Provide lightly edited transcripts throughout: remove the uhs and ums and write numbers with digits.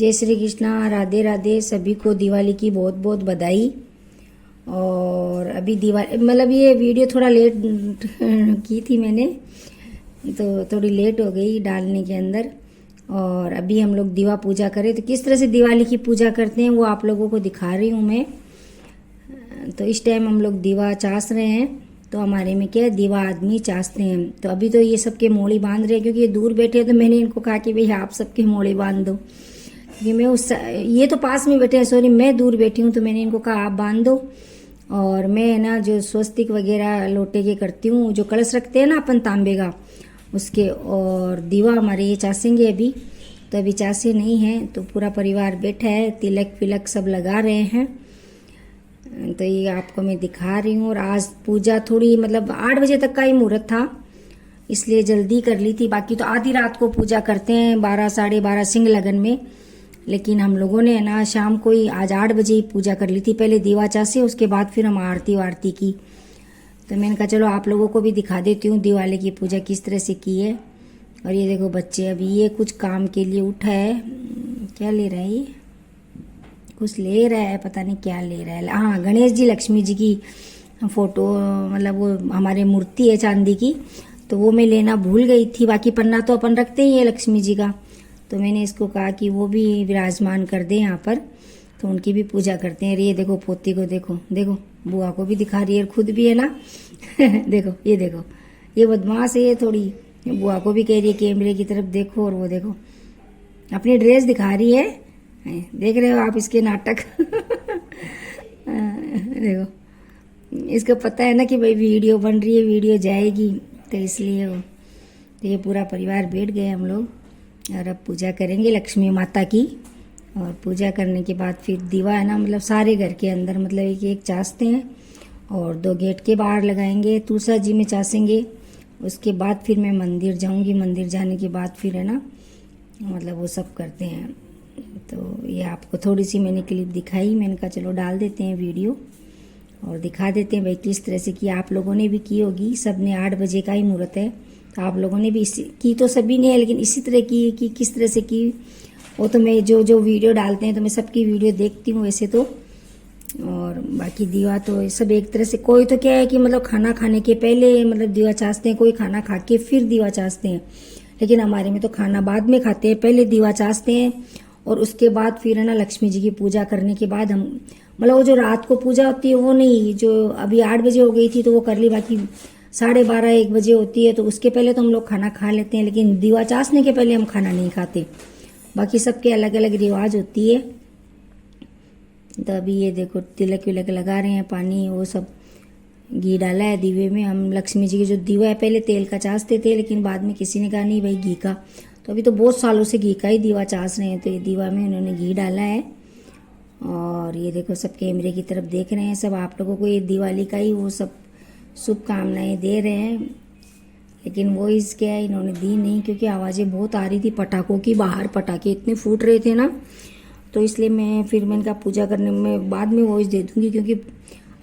जय श्री कृष्णा, राधे राधे। सभी को दिवाली की बहुत बहुत बधाई। और अभी दिवाली मतलब ये वीडियो थोड़ा लेट की थी मैंने, तो थोड़ी लेट हो गई डालने के अंदर। और अभी हम लोग दीवा पूजा करें तो किस तरह से दिवाली की पूजा करते हैं वो आप लोगों को दिखा रही हूँ मैं। तो इस टाइम हम लोग दीवा चास रहे हैं। तो हमारे में क्या है, दीवा आदमी चासते हैं। तो अभी तो ये सबके मोड़ी बांध रहे हैं क्योंकि ये दूर बैठे हैं। तो मैंने इनको कहा कि भाई आप सबके मोड़ी बांध दो, क्योंकि मैं ये तो पास में बैठे हैं, सॉरी मैं दूर बैठी हूँ। तो मैंने इनको कहा आप बांध दो। और मैं ना जो स्वस्तिक वगैरह लोटे के करती हूँ, जो कलश रखते हैं ना अपन तांबे का, उसके। और दीवा हमारे ये चासेंगे अभी। तो अभी चासे नहीं है, तो पूरा परिवार बैठा है, तिलक पिलक सब लगा रहे हैं। तो ये आपको मैं दिखा रही हूँ। और आज पूजा थोड़ी मतलब 8 बजे तक का ही मुहूर्त था, इसलिए जल्दी कर ली थी। बाकी तो आधी रात को पूजा करते हैं 12 साढ़े 12 सिंह लगन में। लेकिन हम लोगों ने ना शाम को ही आज 8 बजे ही पूजा कर ली थी। पहले दीवा चासे, उसके बाद फिर हम आरती वारती की। तो मैंने कहा चलो आप लोगों को भी दिखा देती हूँ दिवाली की पूजा किस तरह से की है। और ये देखो बच्चे, अभी ये कुछ काम के लिए उठा है। क्या ले रहा है ये? कुछ ले रहा है, पता नहीं क्या ले रहा है। हाँ, गणेश जी लक्ष्मी जी की फोटो, मतलब वो हमारे मूर्ति है चांदी की, तो वो मैं लेना भूल गई थी। बाकी पन्ना तो अपन रखते ही है लक्ष्मी जी का। तो मैंने इसको कहा कि वो भी विराजमान कर दे यहाँ पर, तो उनकी भी पूजा करते हैं। ये देखो पोती को, देखो देखो, बुआ को भी दिखा रही है, खुद भी है ना देखो, ये देखो, ये बदमाश है ये थोड़ी। बुआ को भी कह रही है कैमरे की तरफ देखो। और वो देखो अपनी ड्रेस दिखा रही है, देख रहे हो आप इसके नाटक देखो, इसको पता है ना कि भाई वीडियो बन रही है, वीडियो जाएगी, तो इसलिए वो। तो ये पूरा परिवार बैठ गए हम लोग। और अब पूजा करेंगे लक्ष्मी माता की। और पूजा करने के बाद फिर दीवा है ना, मतलब सारे घर के अंदर, मतलब एक एक चासते हैं। और 2 गेट के बाहर लगाएंगे, तुलसा जी में चासेंगे। उसके बाद फिर मैं मंदिर जाऊंगी। मंदिर जाने के बाद फिर है ना, मतलब वो सब करते हैं। तो ये आपको थोड़ी सी मैंने क्लिप दिखाई, मैंने कहा चलो डाल देते हैं वीडियो और दिखा देते हैं भाई किस तरह से की। आप लोगों ने भी की होगी, सब ने 8 बजे का ही मुहूर्त है, तो आप लोगों ने भी इसी की, तो सभी ने है, लेकिन इसी तरह की कि किस तरह से की वो तो मैं जो वीडियो डालते हैं तो मैं सबकी वीडियो देखती हूँ वैसे तो। और बाकी दीवा तो सब एक तरह से, कोई तो क्या है कि मतलब खाना खाने के पहले मतलब दीवा चासते हैं, कोई खाना खा के फिर दीवा चासते हैं। लेकिन हमारे में तो खाना बाद में खाते हैं, पहले दीवा चासते हैं। और उसके बाद फिर है ना लक्ष्मी जी की पूजा करने के बाद हम, मतलब वो जो रात को पूजा होती है वो नहीं, जो अभी 8 बजे हो गई थी तो वो कर ली। बाकी 12:30 1 बजे होती है, तो उसके पहले तो हम लोग खाना खा लेते हैं। लेकिन दीवा चासने के पहले हम खाना नहीं खाते। बाकी सबके अलग अलग रिवाज होती है। तो अभी ये देखो तिलक विलक लगा रहे हैं, पानी वो सब, घी डाला है दीवे में। हम लक्ष्मी जी की जो दीवा है पहले तेल का चासते थे, लेकिन बाद में किसी ने कहा नहीं भाई घी का। तो अभी तो बहुत सालों से घी का ही दीवा चास रहे हैं। तो ये दीवा में उन्होंने घी डाला है। और ये देखो सब कैमरे की तरफ देख रहे हैं, सब आप लोगों को ये दिवाली का ही वो सब शुभकामनाएं दे रहे हैं। लेकिन वो इसके है इन्होंने दी नहीं, क्योंकि आवाज़ें बहुत आ रही थी पटाखों की, बाहर पटाखे इतने फूट रहे थे ना। तो इसलिए मैंने कहा पूजा करने में बाद में वॉइस दे दूंगी, क्योंकि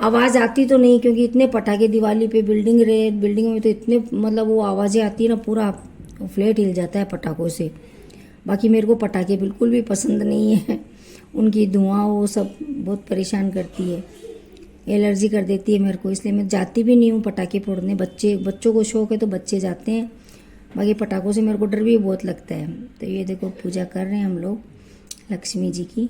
आवाज़ आती तो नहीं, क्योंकि इतने पटाखे दिवाली पे बिल्डिंग में तो इतने मतलब वो आवाज़ें आती है ना, पूरा फ्लैट हिल जाता है पटाखों से। बाकी मेरे को पटाखे बिल्कुल भी पसंद नहीं है, उनकी धुआं वो सब बहुत परेशान करती है, एलर्जी कर देती है मेरे को। इसलिए मैं जाती भी नहीं हूँ पटाखे फोड़ने। बच्चों को शौक है तो बच्चे जाते हैं, बाकी पटाखों से मेरे को डर भी बहुत लगता है। तो ये देखो पूजा कर रहे हैं हम लोग लक्ष्मी जी की।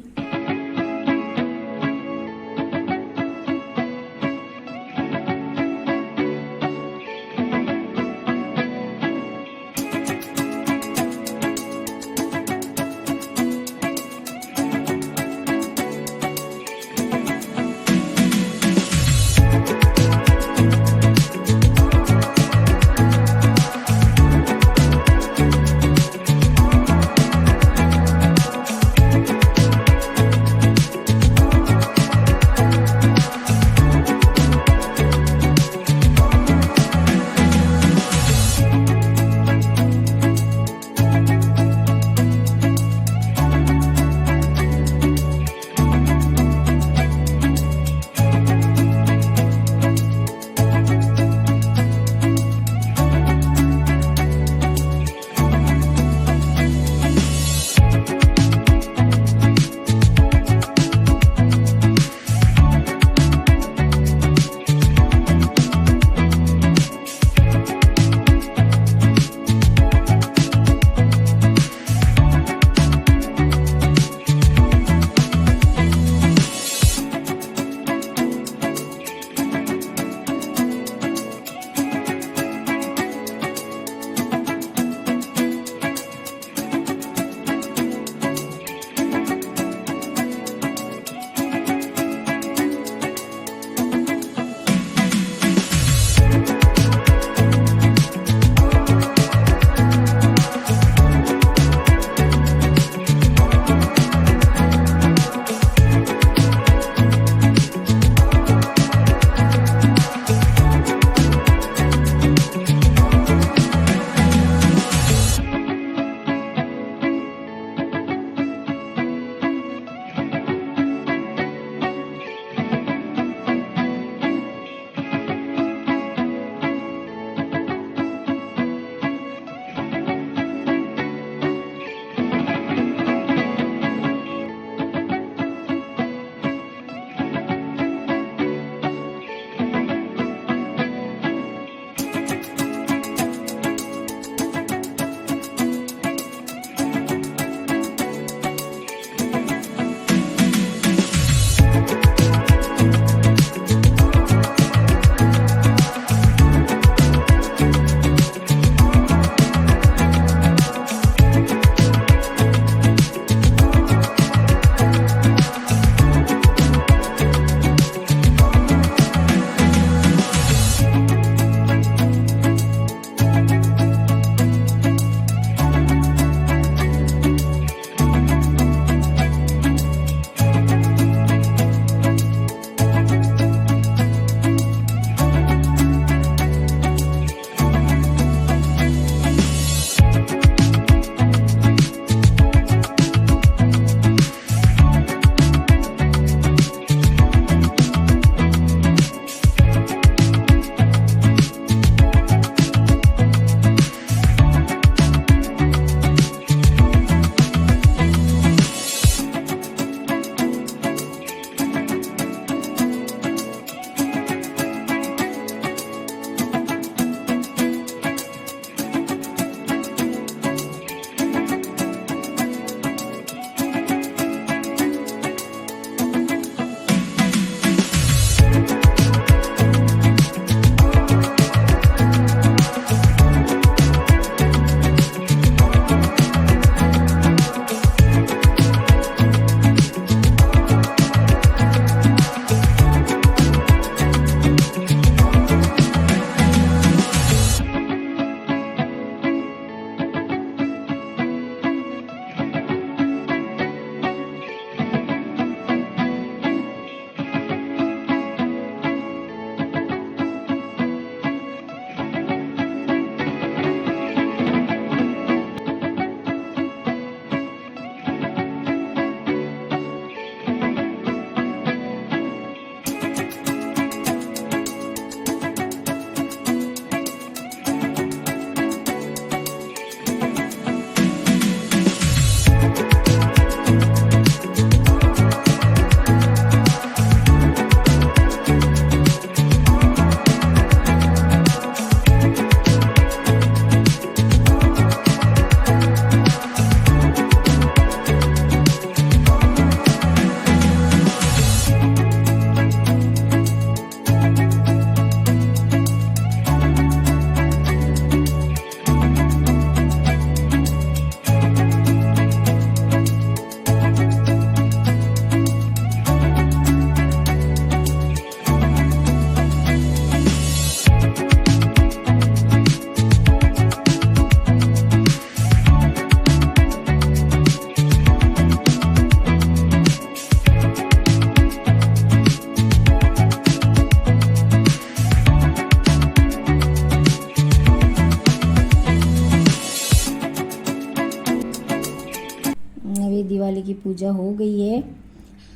पूजा हो गई है।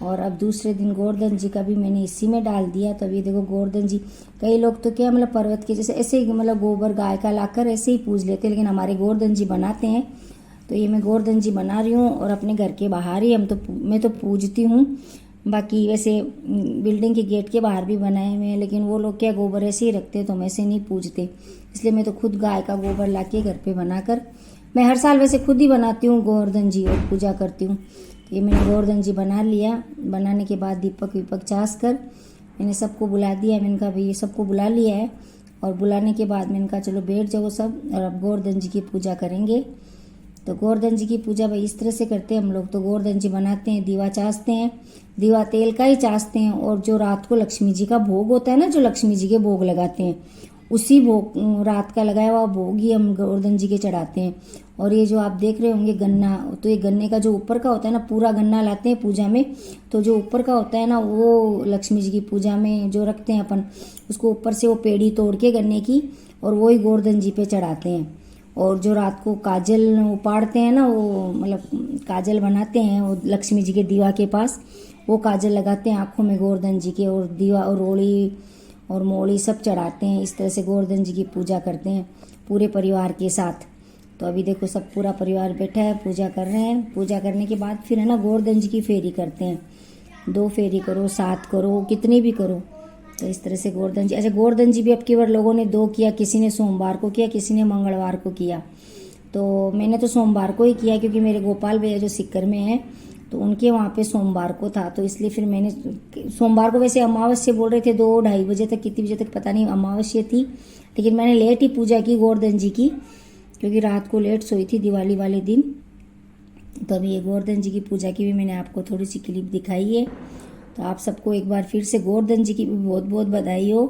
और अब दूसरे दिन गोवर्धन जी का भी मैंने इसी में डाल दिया। तो अभी देखो गोवर्धन जी, कई लोग तो क्या मतलब पर्वत के जैसे ऐसे ही मतलब गोबर गाय का लाकर ऐसे ही पूज लेते हैं, लेकिन हमारे गोवर्धन जी बनाते हैं। तो ये मैं गोवर्धन जी बना रही हूँ और अपने घर के बाहर ही मैं तो पूजती हूँ। बाकी वैसे बिल्डिंग के गेट के बाहर भी बनाए हुए हैं, लेकिन वो लोग क्या गोबर ऐसे ही रखते हैं, तो हम ऐसे नहीं पूजते। इसलिए मैं तो खुद गाय का गोबर लाके घर पे बनाकर, मैं हर साल वैसे खुद ही बनाती हूँ गोवर्धन जी और पूजा करती हूँ। ये मैंने गोवर्धन जी बना लिया। बनाने के बाद दीपक वीपक चास कर मैंने सबको बुला दिया। मैंने कहा भाई ये सबको बुला लिया है। और बुलाने के बाद मैंने कहा चलो बैठ जाओ सब, और अब गोवर्धन जी की पूजा करेंगे। तो गोवर्धन जी की पूजा भाई इस तरह से करते हैं हम लोग। तो गोवर्धन जी बनाते हैं, दीवा चासते हैं, दीवा तेल का ही चासते हैं। और जो रात को लक्ष्मी जी का भोग होता है ना, जो लक्ष्मी जी के भोग लगाते हैं, उसी भोग रात का लगाया हुआ भोग ही हम गोवर्धन जी के चढ़ाते हैं। और ये जो आप देख रहे होंगे गन्ना, तो ये गन्ने का जो ऊपर का होता है ना, पूरा गन्ना लाते हैं पूजा में। तो जो ऊपर का होता है ना, वो लक्ष्मी जी की पूजा में जो रखते हैं अपन, उसको ऊपर से वो पेड़ी तोड़ के गन्ने की, और वो ही गोवर्धन जी पे चढ़ाते हैं। और जो रात को काजल उपाड़ते हैं ना, वो मतलब काजल बनाते हैं वो लक्ष्मी जी के दीवा के पास, वो काजल लगाते हैं आंखों में गोवर्धन जी के, और दीवा और रोड़ी और मोड़ी सब चढ़ाते हैं। इस तरह से गोवर्धन जी की पूजा करते हैं पूरे परिवार के साथ। तो अभी देखो सब पूरा परिवार बैठा है, पूजा कर रहे हैं। पूजा करने के बाद फिर है ना गोवर्धन जी की फेरी करते हैं। 2 फेरी करो, 7 करो, कितनी भी करो। तो इस तरह से गोवर्धन जी, अच्छा गोवर्धन जी भी अब की बार लोगों ने 2 किया, किसी ने सोमवार को किया, किसी ने मंगलवार को किया। तो मैंने तो सोमवार को ही किया, क्योंकि मेरे गोपाल भैया जो सिक्कर में है, तो उनके वहाँ पे सोमवार को था। तो इसलिए फिर मैंने सोमवार को, वैसे अमावस्या बोल रहे थे 2-2:30 बजे तक, कितनी बजे तक पता नहीं अमावस्या थी, लेकिन मैंने लेट ही पूजा की गोवर्धन जी की, क्योंकि रात को लेट सोई थी दिवाली वाले दिन। तो अभी ये गोवर्धन जी की पूजा की भी मैंने आपको थोड़ी सी क्लिप दिखाई है। तो आप सबको एक बार फिर से गोवर्धन जी की भी बहुत बहुत बधाई हो।